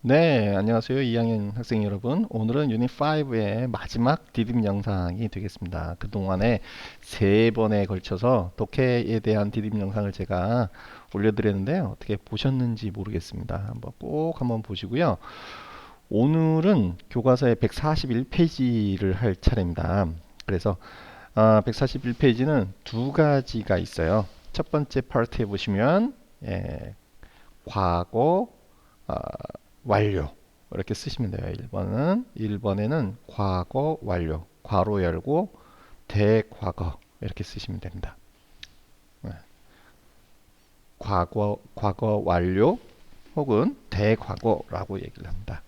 네, 안녕하세요. 2학년 학생 여러분. 오늘은 유닛 5의 마지막 디딤 영상이 되겠습니다. 그동안에 세 번에 걸쳐서 독해에 대한 디딤 영상을 제가 올려드렸는데요. 어떻게 보셨는지 모르겠습니다. 한번 보시고요. 오늘은 교과서의 141페이지를 할 차례입니다. 그래서 141페이지는 두 가지가 있어요. 첫 번째 파트에 보시면 과거, 아, 완료 이렇게 쓰시면 돼요. 1번에는 과거 완료 괄호 열고 대과거 이렇게 쓰시면 됩니다. 네. 과거 완료 혹은 대과거라고 얘기를 합니다.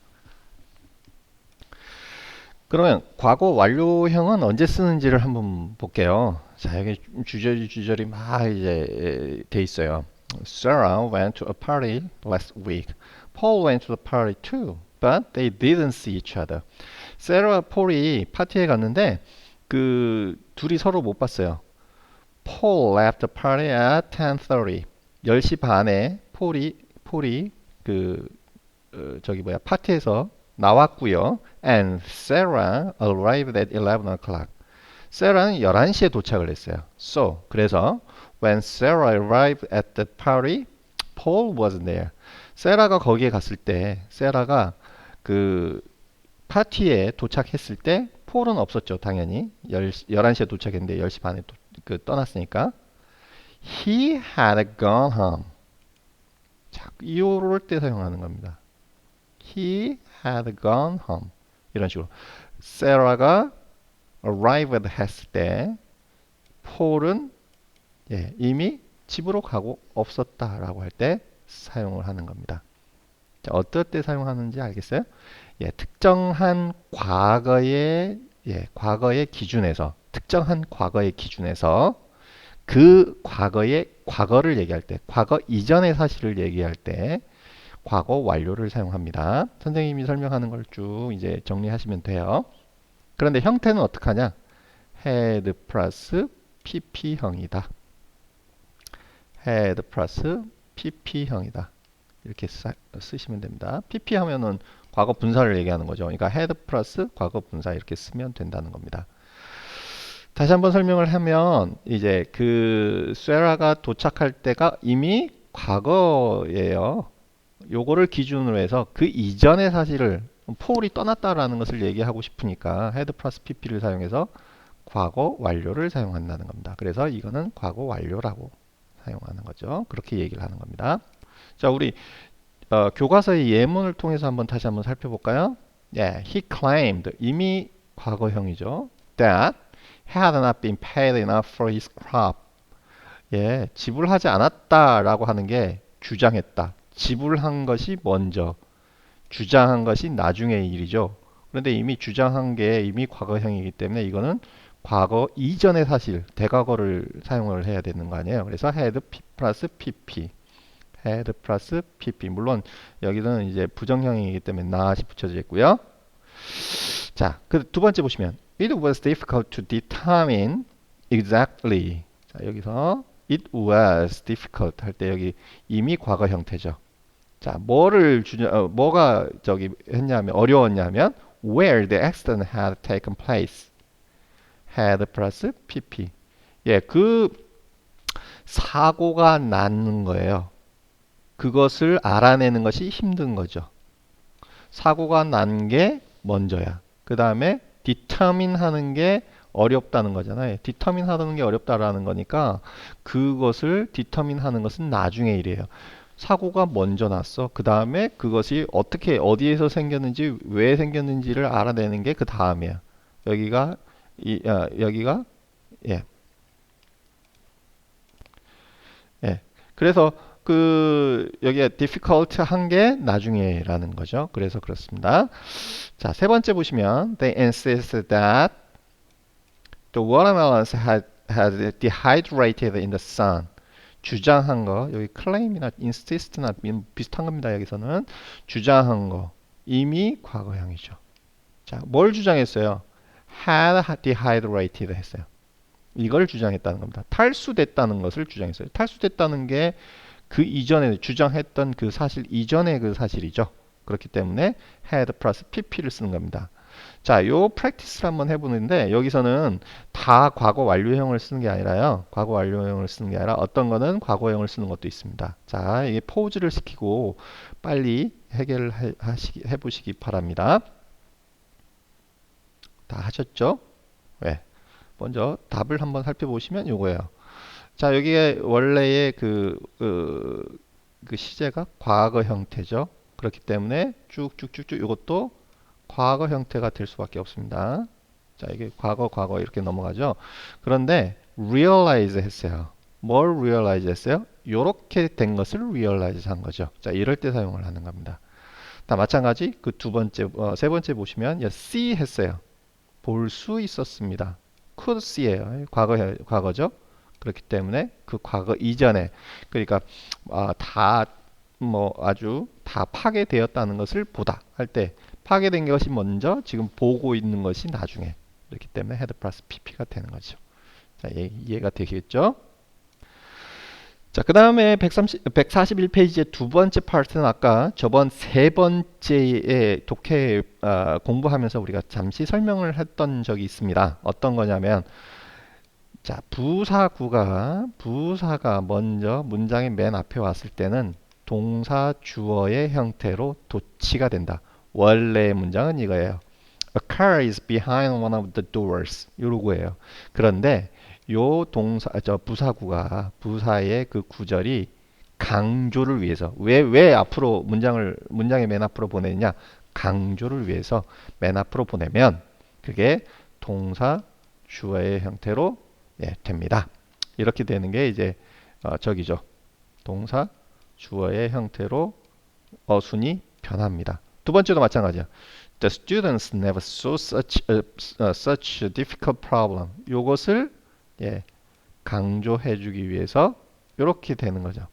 그러면 과거 완료형은 언제 쓰는지를 한번 볼게요. 자, 여기 주저리 막 이제 돼 있어요. Sarah went to a party last week. Paul went to the party too, but they didn't see each other. 세라와 폴이 파티에 갔는데 그 둘이 서로 못 봤어요. Paul left the party at 10:30. 10시 반에 폴이 그 저기 뭐야 파티에서 나왔고요. And Sarah arrived at 11 o'clock. 세라는 11시에 도착을 했어요. So, 그래서 when Sarah arrived at the party, Paul wasn't there. 세라가 거기에 갔을 때, 세라가 그 파티에 도착했을 때 폴은 없었죠, 당연히. 11시에 도착했는데 10시 반에 떠났으니까. He had gone home. 자, 이럴 때 사용하는 겁니다. He had gone home. 이런 식으로. 세라가 arrived 했을 때 폴은 이미 집으로 가고 없었다라고 할 때 사용을 하는 겁니다. 자, 어떨 때 사용하는지 알겠어요? 특정한 과거의 기준에서 특정한 과거의 기준에서 그 과거의 과거를 얘기할 때, 과거 이전의 사실을 얘기할 때 과거 완료를 사용합니다. 선생님이 설명하는 걸 쭉 이제 정리하시면 돼요. 그런데 형태는 어떻게 하냐? had 플러스 pp형이다. had 플러스 pp형이다. 이렇게 쓰시면 됩니다. pp 하면은 과거 분사를 얘기하는 거죠. 그러니까 had 플러스 과거 분사 이렇게 쓰면 된다는 겁니다. 다시 한번 설명을 하면 이제 그 세라가 도착할 때가 이미 과거예요. 요거를 기준으로 해서 그 이전의 사실을 폴이 떠났다라는 것을 얘기하고 싶으니까 had 플러스 pp를 사용해서 과거 완료를 사용한다는 겁니다. 그래서 이거는 과거 완료라고 사용하는 거죠. 그렇게 얘기를 하는 겁니다. 자, 우리 교과서의 예문을 통해서 다시 한번 살펴볼까요? he claimed 이미 과거형이죠. That had not been paid enough for his crop. 지불하지 않았다라고 하는 게 주장했다. 지불한 것이 먼저, 주장한 것이 나중의 일이죠. 그런데 이미 주장한 게 이미 과거형이기 때문에 이거는 과거 이전의 사실, 대과거를 사용을 해야 되는 거 아니에요. 그래서 had 플러스 pp. had 플러스 pp. 물론 여기는 이제 부정형이기 때문에 not이 붙여져 있고요. 자, 그 두 번째 보시면 it was difficult to determine exactly. 자, 여기서 it was difficult 할 때 여기 이미 과거 형태죠. 자, 뭐가 저기 했냐면 어려웠냐면 where the accident had taken place. had 플러스 pp. 그 사고가 나는 거예요. 그것을 알아내는 것이 힘든 거죠. 사고가 난 게 먼저야. 그 다음에 determine 하는 게 어렵다는 거잖아요. determine 하는 게 어렵다라는 거니까 그것을 determine 하는 것은 나중의 일이에요. 사고가 먼저 났어. 그 다음에 그것이 어떻게 어디에서 생겼는지 왜 생겼는지를 알아내는 게 그 다음이야. 여기가 예. 예. 그래서 여기에 difficult 한 게 나중에라는 거죠. 그래서 그렇습니다. 자, 세 번째 보시면 they insisted that the watermelons had dehydrated in the sun. 주장한 거, 여기 claim이나 insist나 비슷한 겁니다. 여기서는 주장한 거 이미 과거형이죠. 자, 뭘 주장했어요? had dehydrated 했어요. 이걸 주장했다는 겁니다. 탈수됐다는 것을 주장했어요. 탈수됐다는 게 그 이전에 주장했던 그 사실 이전의 그 사실이죠. 그렇기 때문에 had 플러스 pp를 쓰는 겁니다. 자, 요 프랙티스를 한번 해보는데 여기서는 다 과거 완료형을 쓰는 게 아니라요. 과거 완료형을 쓰는 게 아니라 어떤 거는 과거형을 쓰는 것도 있습니다. 자, 이게 포즈를 시키고 빨리 해결을 해보시기 바랍니다. 다 하셨죠? 네. 먼저 답을 한번 살펴보시면 요거예요. 자, 여기에 원래의 그 시제가 과거 형태죠. 그렇기 때문에 쭉쭉쭉쭉 이것도 과거 형태가 될 수밖에 없습니다. 자, 이게 과거 이렇게 넘어가죠. 그런데 realize 했어요. 뭘 realize 했어요? 요렇게 된 것을 realize 한 거죠. 자, 이럴 때 사용을 하는 겁니다. 다 마찬가지 그 세 번째 보시면 see 했어요. 볼 수 있었습니다. could see예요. 과거죠. 그렇기 때문에 그 과거 이전에 그러니까 아주 다 파괴되었다는 것을 보다 할 때 파괴된 것이 먼저 지금 보고 있는 것이 나중에 그렇기 때문에 had 플러스 pp가 되는 거죠. 자, 이해가 되겠죠? 자, 그 다음에 141페이지의 두 번째 파트는 아까 저번 세 번째의 독해 공부하면서 우리가 잠시 설명을 했던 적이 있습니다. 어떤 거냐면 자, 부사가 먼저 문장의 맨 앞에 왔을 때는 동사 주어의 형태로 도치가 된다. 원래의 문장은 이거예요. A car is behind one of the doors. 요거예요. 그런데 요 부사의 그 구절이 강조를 위해서 왜 앞으로 문장의 맨 앞으로 보내느냐? 강조를 위해서 맨 앞으로 보내면 그게 동사 주어의 형태로 됩니다. 이렇게 되는 게 이제 저기죠. 동사 주어의 형태로 어순이 변합니다. 두 번째도 마찬가지야. The students never saw such a difficult problem. 요것을 강조해주기 위해서 이렇게 되는 거죠.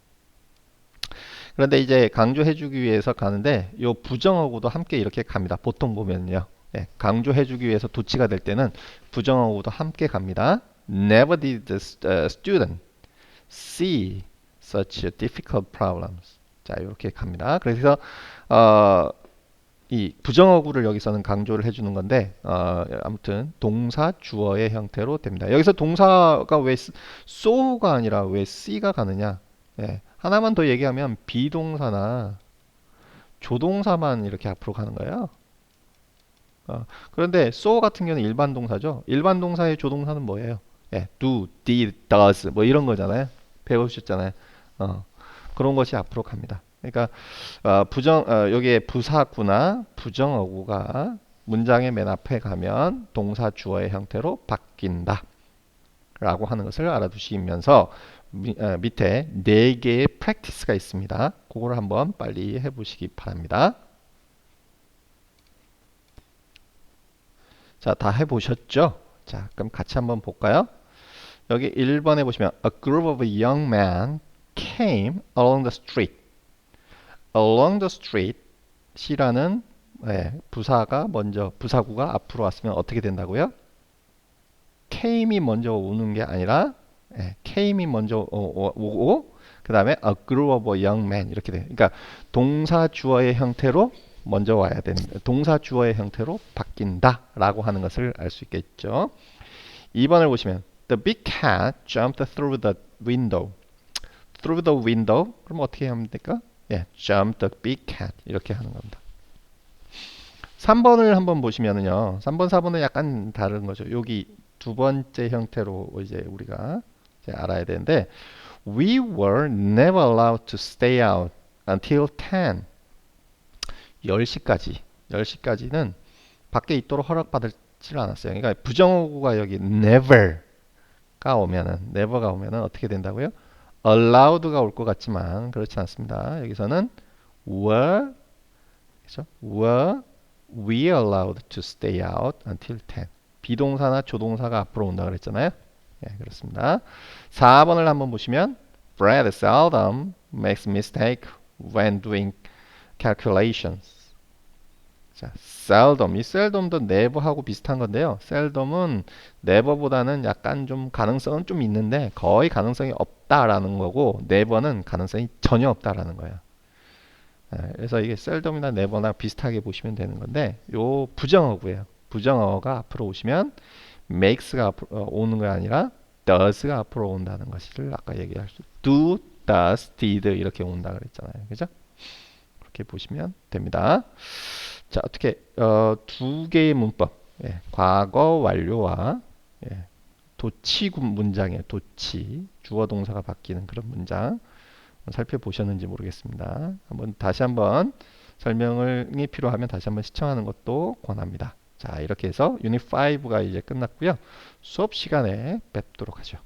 그런데 이제 강조해주기 위해서 가는데 요 부정어구도 함께 이렇게 갑니다. 보통 보면요. 강조해주기 위해서 도치가 될 때는 부정어구도 함께 갑니다. Never did the student see such difficult problems. 자, 이렇게 갑니다. 그래서 이 부정어구를 여기서는 강조를 해주는 건데 아무튼 동사 주어의 형태로 됩니다. 여기서 동사가 왜 so가 아니라 왜 see가 가느냐? 하나만 더 얘기하면 비동사나 조동사만 이렇게 앞으로 가는 거예요. 그런데 so 같은 경우는 일반 동사죠. 일반 동사의 조동사는 뭐예요? do, did, does 뭐 이런 거잖아요. 배우셨잖아요. 그런 것이 앞으로 갑니다. 그러니까 여기에 부사구나 부정어구가 문장의 맨 앞에 가면 동사 주어의 형태로 바뀐다 라고 하는 것을 알아두시면서 밑에 4개의 프랙티스가 있습니다. 그거를 한번 빨리 해보시기 바랍니다. 자, 다 해보셨죠? 자, 그럼 같이 한번 볼까요? 여기 1번에 보시면 A group of young men came along the street. Along the street 이라는 부사구가 앞으로 왔으면 어떻게 된다고요? came이 먼저 오는 게 아니라 came이 먼저 오고 그 다음에 a group of young men 이렇게 돼. 그러니까 동사 주어의 형태로 먼저 와야 되는 동사 주어의 형태로 바뀐다라고 하는 것을 알 수 있겠죠. 2번을 보시면 The big cat jumped through the window. Through the window. 그럼 어떻게 하면 될까? Jumped the big cat 이렇게 하는 겁니다. 3번을 한번 보시면은요. 3번, 4번은 약간 다른 거죠. 여기 두 번째 형태로 이제 우리가 이제 알아야 되는데 We were never allowed to stay out until 10. 10시까지는 밖에 있도록 허락받지 않았어요. 그러니까 부정어구가 여기 never가 오면은 어떻게 된다고요? allowed가 올 것 같지만 그렇지 않습니다. 여기서는 were we allowed to stay out until 10. 비동사나 조동사가 앞으로 온다 그랬잖아요. 그렇습니다. 4번을 한번 보시면 Brad seldom makes mistake when doing calculations. 자, seldom. 이 seldom도 never하고 비슷한 건데요. seldom은 never보다는 약간 좀 가능성은 좀 있는데 거의 가능성이 없다라는 거고 never는 가능성이 전혀 없다라는 거예요. 그래서 이게 셀덤이나 네버나 비슷하게 보시면 되는 건데 요 부정어구예요. 부정어가 앞으로 오시면 makes가 앞으로 오는 게 아니라 does가 앞으로 온다는 것을 아까 얘기할 수 do, does, did 이렇게 온다 그랬잖아요. 그죠? 그렇게 보시면 됩니다. 자, 어떻게 두 개의 문법, 과거 완료와 도치 문장이에요. 도치 주어 동사가 바뀌는 그런 문장 살펴보셨는지 모르겠습니다. 다시 한번 설명이 필요하면 다시 한번 시청하는 것도 권합니다. 자, 이렇게 해서 유닛 5가 이제 끝났고요. 수업 시간에 뵙도록 하죠.